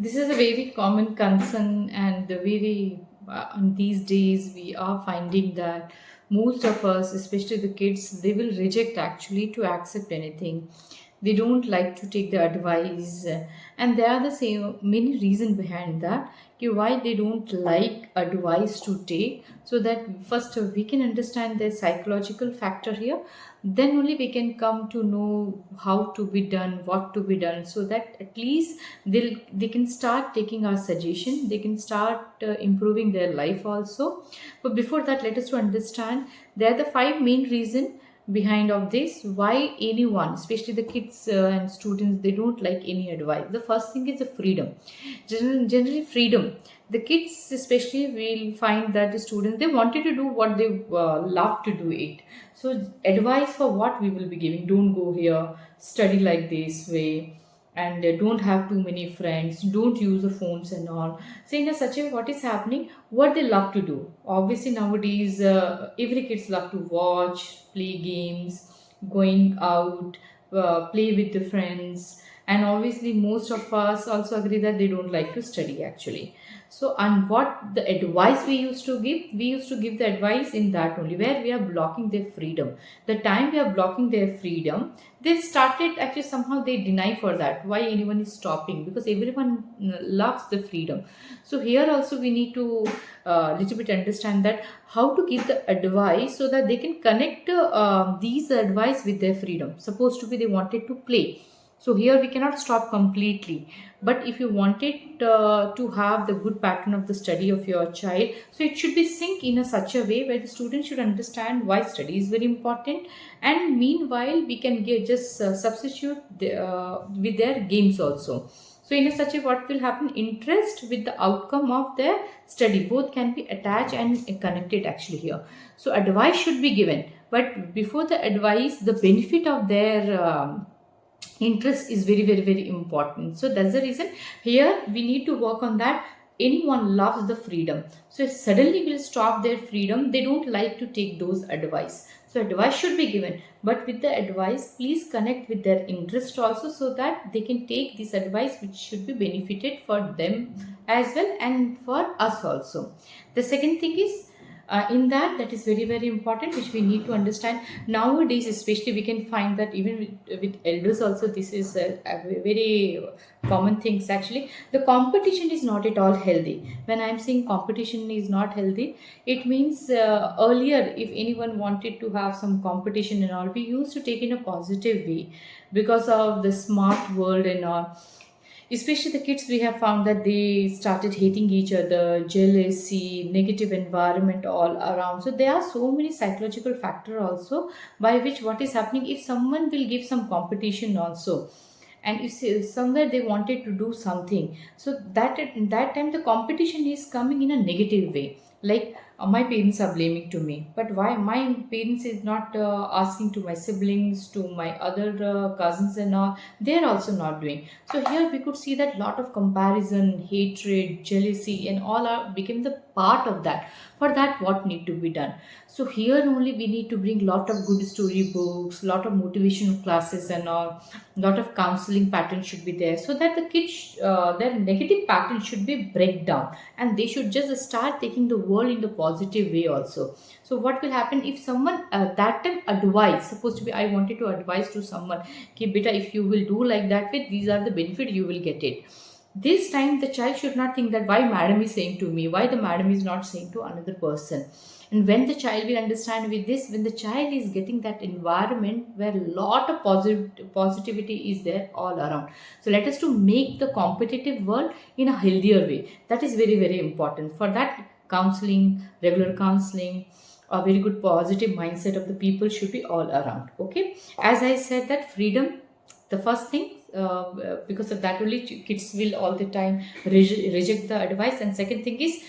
This is a very common concern, and the very these days we are finding that most of us, especially the kids, they will reject actually to accept anything. They don't like to take the advice, and there are the same many reason behind that. Why they don't like advice to take, so that first we can understand the psychological factor here, then only we can come to know how to be done, what to be done, so that at least they can start taking our suggestion, they can start improving their life also. But before that, let us to understand there are the five main reason behind of this why anyone, especially the kids and students, they don't like any advice. The first thing is the freedom. Generally freedom, the kids especially will find that the students, they wanted to do what they love to do it. So advice for what we will be giving: don't go here, study like this way, and don't have too many friends, don't use the phones and all. So in a such a way, what is happening, what they love to do, obviously nowadays every kids love to watch, play games, going out, play with the friends. And obviously most of us also agree that they don't like to study actually. So, and what the advice we used to give the advice in that only, where we are blocking their freedom. The time we are blocking their freedom, they started actually somehow they deny for that. Why anyone is stopping? Because everyone loves the freedom. So here also we need to little bit understand that how to give the advice so that they can connect these advice with their freedom. Supposed to be they wanted to play, so here we cannot stop completely. But if you wanted to have the good pattern of the study of your child, so it should be sync in a such a way where the student should understand why study is very important. And meanwhile we can just substitute with their games also. So in a such a, what will happen, interest with the outcome of their study both can be attached and connected actually here. So advice should be given, but before the advice, the benefit of their interest is very very very important. So that's the reason here we need to work on that. Anyone loves the freedom, so if suddenly will stop their freedom, they don't like to take those advice. So advice should be given, but with the advice please connect with their interest also, so that they can take this advice which should be benefited for them as well and for us also. The second thing is, in that is very very important, which we need to understand nowadays. Especially we can find that even with elders also, this is a very common things actually. The competition is not at all healthy. When I'm saying competition is not healthy, it means earlier if anyone wanted to have some competition and all, we used to take in a positive way because of the smart world and all. Especially the kids, we have found that they started hating each other, jealousy, negative environment all around. So there are so many psychological factor also, by which what is happening, if someone will give some competition also, and if somewhere they wanted to do something, so that at that time the competition is coming in a negative way. Like my parents are blaming to me, but why my parents is not asking to my siblings, to my other cousins and all, they're also not doing. So here we could see that lot of comparison, hatred, jealousy and all are became the part of that. For that, what need to be done? So here only we need to bring lot of good story books, lot of motivational classes and all, lot of counseling pattern should be there, so that the kids their negative pattern should be break down, and they should just start taking the world in the positive way also. So what will happen, if someone that time advice, supposed to be I wanted to advise to someone, okay beta, if you will do like that way, these are the benefit you will get it. This time the child should not think that why madam is saying to me, why the madam is not saying to another person. And when the child will understand with this, when the child is getting that environment where a lot of positivity is there all around. So let us to make the competitive world in a healthier way. That is very very important. For that, counseling, regular counseling, a very good positive mindset of the people should be all around. Okay, as I said that freedom, the first thing, because of that only kids will all the time reject the advice. And second thing is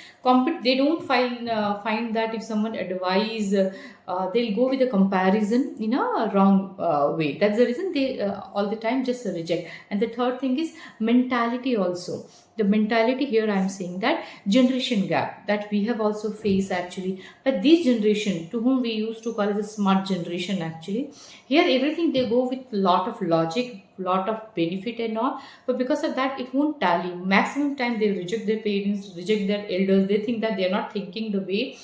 they don't find that if someone advise, they'll go with a comparison in a wrong way. That's the reason they all the time just reject. And the third thing is mentality also. The mentality here, I'm saying that generation gap that we have also faced actually. But this generation, to whom we used to call as a smart generation actually, here everything they go with lot of logic, lot of benefit and all, but because of that it won't tally. Maximum time they reject their parents, reject their elders. They think that they're not thinking the way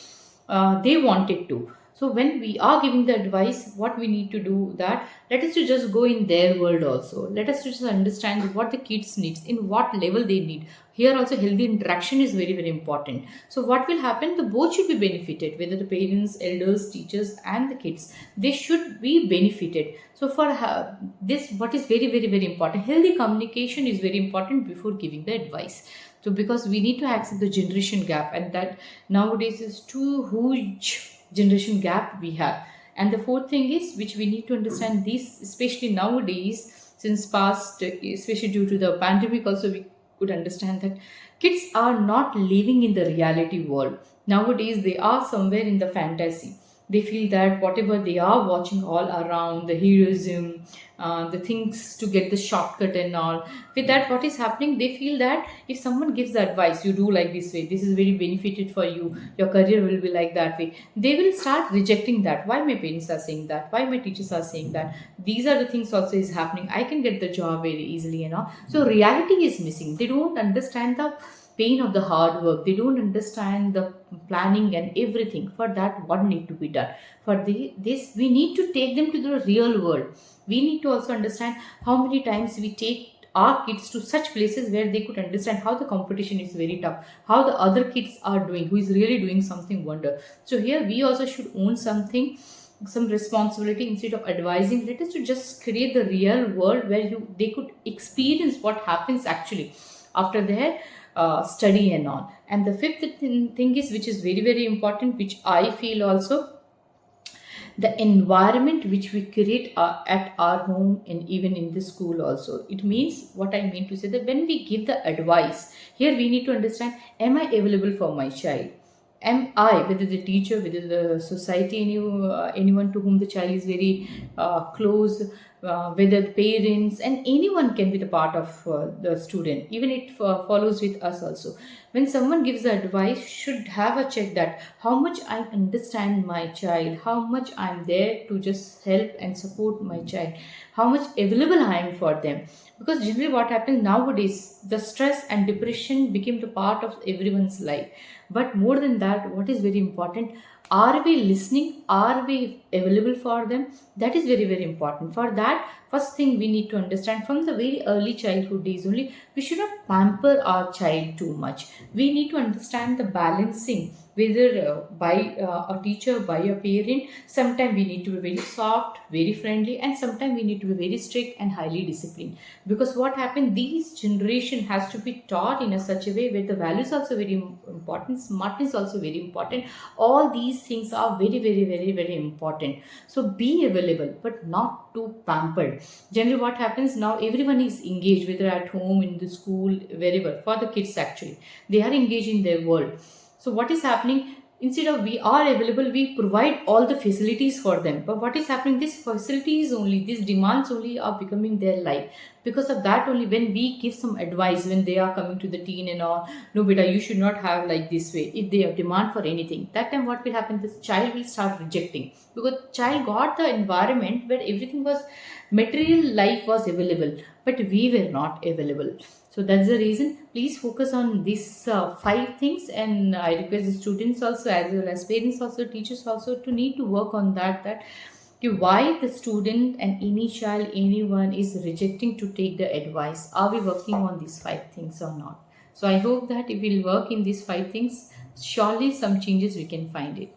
they want it to. So when we are giving the advice, what we need to do that, let us to just go in their world also. Let us to just understand what the kids needs, in what level they need. Here also healthy interaction is very very important. So what will happen, the both should be benefited, whether the parents, elders, teachers and the kids, they should be benefited. So for this, what is very very very important, healthy communication is very important before giving the advice. So because we need to accept the generation gap, and that nowadays is too huge generation gap we have. And the fourth thing is, which we need to understand this, especially nowadays, since past, especially due to the pandemic also, we could understand that kids are not living in the reality world. Nowadays they are somewhere in the fantasy. They feel that whatever they are watching all around, the heroism, the things to get the shortcut and all, with that what is happening, they feel that if someone gives the advice, you do like this way, this is very benefited for you, your career will be like that way, they will start rejecting that. Why my parents are saying that, why my teachers are saying that, these are the things also is happening, I can get the job very easily, you know. So reality is missing. They don't understand the pain of the hard work. They don't understand the planning and everything. For that, what need to be done, for this we need to take them to the real world. We need to also understand how many times we take our kids to such places where they could understand how the competition is very tough, how the other kids are doing, who is really doing something wonder. So here we also should own something, some responsibility. Instead of advising, let us to just create the real world where they could experience what happens actually after their study and all. And the fifth thing is, which is very very important, which I feel also, the environment which we create at our home and even in the school also. It means, what I mean to say, that when we give the advice, here we need to understand, am I available for my child? Am I, whether the teacher, whether the society, anyone to whom the child is very close, whether the parents and anyone can be the part of the student, even it follows with us also. When someone gives the advice, should have a check that how much I understand my child, how much I'm there to just help and support my child, how much available I am for them. Because generally what happens nowadays, the stress and depression became the part of everyone's life. But more than that, what is very important, are we listening, are we available for them? That is very very important. For that, first thing we need to understand, from the very early childhood days only, we should not pamper our child too much. We need to understand the balancing, whether by a teacher, by a parent. Sometimes we need to be very soft, very friendly, and sometimes we need to be very strict and highly disciplined. Because what happened, these generation has to be taught in a such a way where the values also very important, smartness also very important. All these things are very very very very important. So be available but not too pampered. Generally what happens now, everyone is engaged, whether at home, in the school, wherever. For the kids actually, they are engaged in their world. So what is happening, instead of we are available, we provide all the facilities for them. But what is happening, these facilities only, these demands only are becoming their life. Because of that only, when we give some advice, when they are coming to the teen and all, no beta, you should not have like this way, if they have demand for anything, that time what will happen, this child will start rejecting. Because child got the environment where everything was, material life was available, but we were not available. So that's the reason, please focus on these five things. And I request the students also, as well as parents also, teachers also, to need to work on that why the student and any child, anyone is rejecting to take the advice. Are we working on these five things or not? So I hope that if we'll work in these five things, surely some changes we can find it.